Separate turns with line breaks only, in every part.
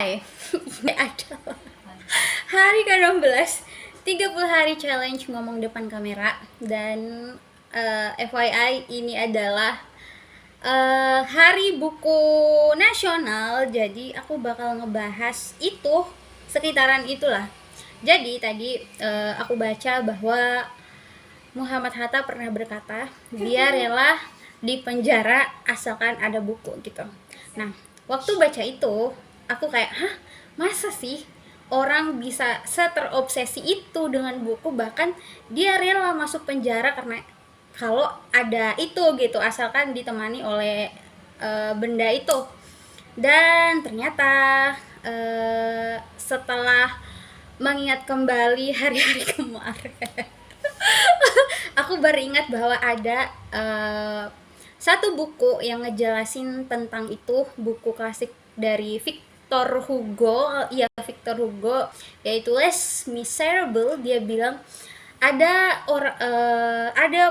Ini adalah hari ke-16 30 hari challenge ngomong depan kamera. Dan FYI ini adalah hari buku nasional. Jadi aku bakal ngebahas itu, sekitaran itulah. Jadi tadi aku baca bahwa Muhammad Hatta pernah berkata dia rela di penjara asalkan ada buku gitu. Nah, waktu baca itu aku kayak, hah, masa sih orang bisa seterobsesi itu dengan buku, bahkan dia rela masuk penjara karena kalau ada itu gitu, asalkan ditemani oleh benda itu. Dan ternyata setelah mengingat kembali hari-hari kemarin aku baru ingat bahwa ada satu buku yang ngejelasin tentang itu, buku klasik dari Victor Hugo, yaitu Les Miserables. Dia bilang ada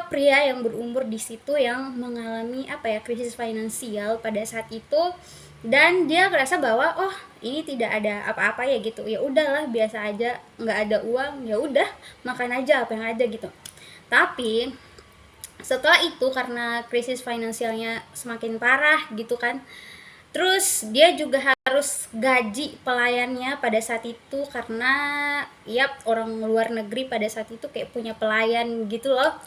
pria yang berumur di situ yang mengalami krisis finansial pada saat itu, dan dia merasa bahwa oh ini tidak ada apa-apa ya gitu, ya udahlah biasa aja, nggak ada uang, ya udah makan aja apa yang ada gitu. Tapi setelah itu karena krisis finansialnya semakin parah gitu kan, terus dia juga harus gaji pelayannya pada saat itu karena orang luar negeri pada saat itu kayak punya pelayan gitu loh.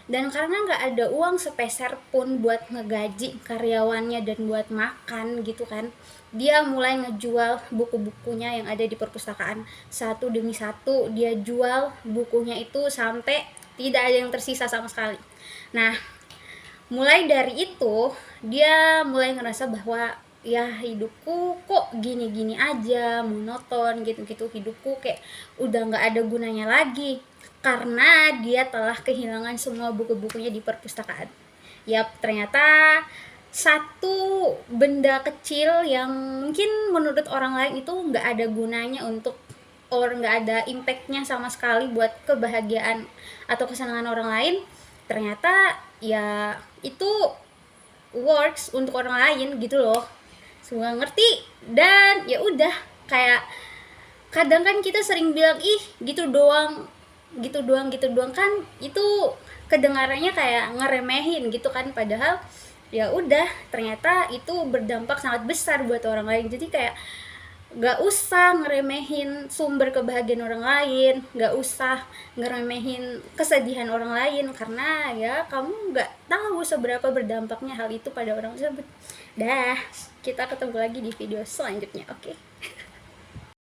Dan karena nggak ada uang sepeser pun buat ngegaji karyawannya dan buat makan gitu kan, dia mulai ngejual buku-bukunya yang ada di perpustakaan. Satu demi satu dia jual bukunya itu sampai tidak ada yang tersisa sama sekali. Nah, mulai dari itu dia mulai ngerasa bahwa ya hidupku kok gini-gini aja, monoton gitu-gitu, hidupku kayak udah nggak ada gunanya lagi karena dia telah kehilangan semua buku-bukunya di perpustakaan. Ternyata satu benda kecil yang mungkin menurut orang lain itu nggak ada gunanya untuk nggak ada impactnya sama sekali buat kebahagiaan atau kesenangan orang lain, ternyata ya itu works untuk orang lain gitu loh. Semua ngerti. Dan ya udah, kayak kadang kan kita sering bilang ih gitu doang kan, itu kedengarannya kayak ngeremehin gitu kan, padahal ya udah ternyata itu berdampak sangat besar buat orang lain. Jadi kayak gak usah ngeremehin sumber kebahagiaan orang lain, gak usah ngeremehin kesedihan orang lain, karena ya kamu gak tahu seberapa berdampaknya hal itu pada orang tersebut. Dah, kita ketemu lagi di video selanjutnya, oke?